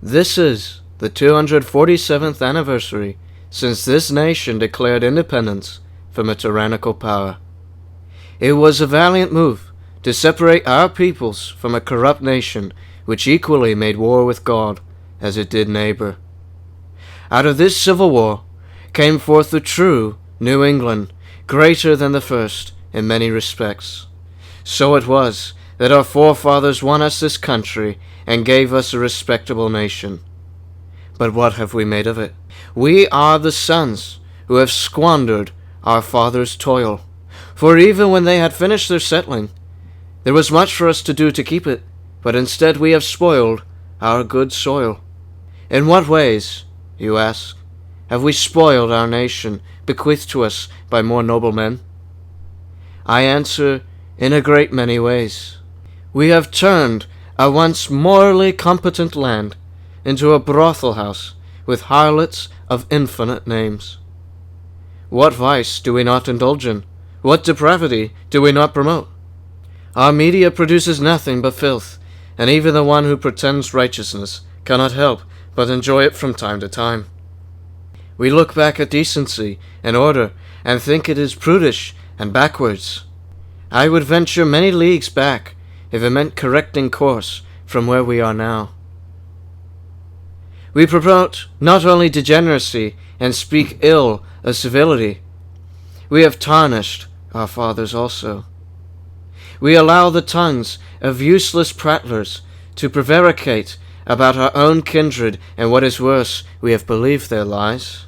This is the 247th anniversary since this nation declared independence from a tyrannical power. It was a valiant move to separate our peoples from a corrupt nation which equally made war with God as it did neighbor. Out of this civil war came forth the true New England, greater than the first in many respects. So it was that our forefathers won us this country and gave us a respectable nation. But what have we made of it? We are the sons who have squandered our fathers' toil. For even when they had finished their settling, there was much for us to do to keep it, but instead we have spoiled our good soil. In what ways, you ask, have we spoiled our nation, bequeathed to us by more noble men? I answer, in a great many ways. We have turned a once morally competent land into a brothel house with harlots of infinite names. What vice do we not indulge in? What depravity do we not promote? Our media produces nothing but filth, and even the one who pretends righteousness cannot help but enjoy it from time to time. We look back at decency and order and think it is prudish and backwards. I would venture many leagues back if it meant correcting course from where we are now. We promote not only degeneracy and speak ill of civility, we have tarnished our fathers also. We allow the tongues of useless prattlers to prevaricate about our own kindred, and what is worse, we have believed their lies.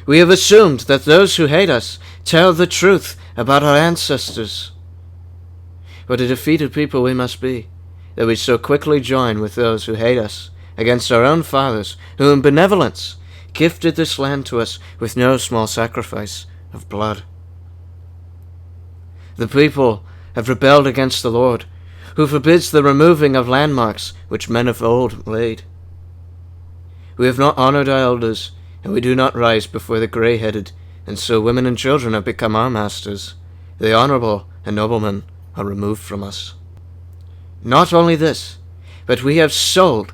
We have assumed that those who hate us tell the truth about our ancestors. What a defeated people we must be, that we so quickly join with those who hate us against our own fathers, who in benevolence gifted this land to us with no small sacrifice of blood. The people have rebelled against the Lord, who forbids the removing of landmarks which men of old laid. We have not honored our elders, and we do not rise before the grey-headed, and so women and children have become our masters. The honorable and noblemen are removed from us. Not only this, but we have sold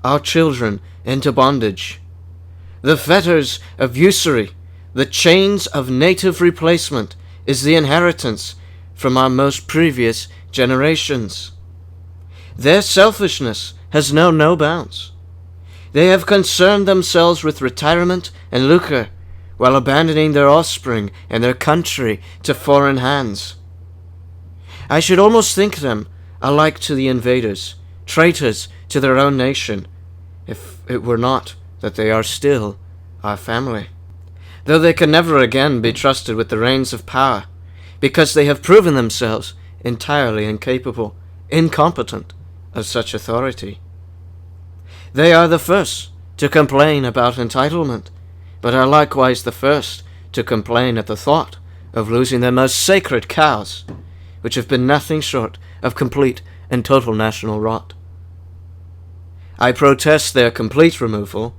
our children into bondage. The fetters of usury, the chains of native replacement, is the inheritance from our most previous generations. Their selfishness has known no bounds. They have concerned themselves with retirement and lucre, while abandoning their offspring and their country to foreign hands. I should almost think them alike to the invaders, traitors to their own nation, if it were not that they are still our family, though they can never again be trusted with the reins of power, because they have proven themselves entirely incapable, incompetent of such authority. They are the first to complain about entitlement, but are likewise the first to complain at the thought of losing their most sacred cows, which have been nothing short of complete and total national rot. I protest their complete removal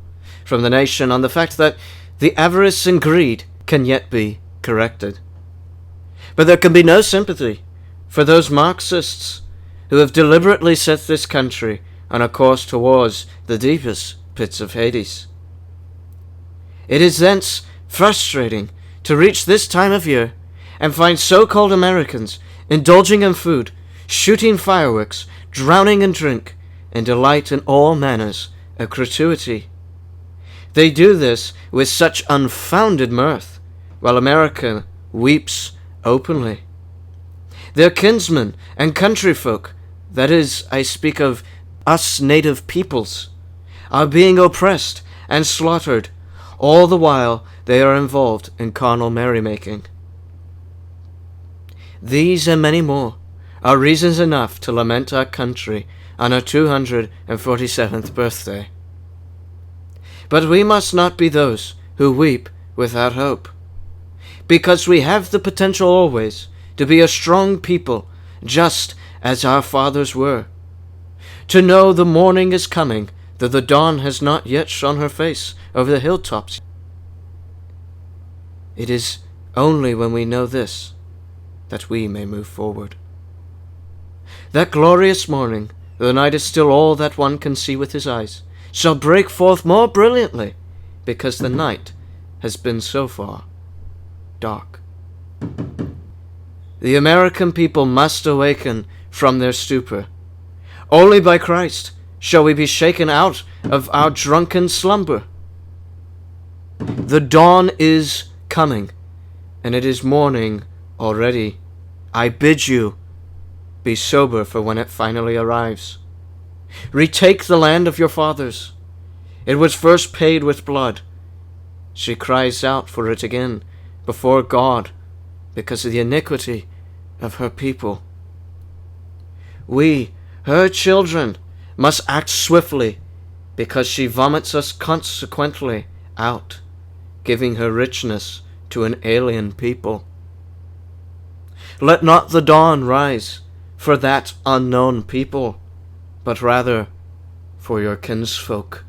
from the nation on the fact that the avarice and greed can yet be corrected. But there can be no sympathy for those Marxists who have deliberately set this country on a course towards the deepest pits of Hades. It is thence frustrating to reach this time of year and find so-called Americans indulging in food, shooting fireworks, drowning in drink, and delight in all manners of gratuity. They do this with such unfounded mirth, while America weeps openly. Their kinsmen and countryfolk, that is, I speak of us native peoples, are being oppressed and slaughtered, all the while they are involved in carnal merrymaking. These and many more are reasons enough to lament our country on our 247th birthday. But we must not be those who weep without hope, because we have the potential always to be a strong people, just as our fathers were. To know the morning is coming, though the dawn has not yet shone her face over the hilltops. It is only when we know this that we may move forward. That glorious morning the night is still all that one can see with his eyes, shall break forth more brilliantly, because the night has been so far dark. The American people must awaken from their stupor. Only by Christ shall we be shaken out of our drunken slumber. The dawn is coming, and it is morning already. I bid you be sober for when it finally arrives. Retake the land of your fathers. It was first paid with blood. She cries out for it again before God because of the iniquity of her people. We, her children, must act swiftly because she vomits us consequently out, giving her richness to an alien people. Let not the dawn rise for that unknown people, but rather for your kinsfolk.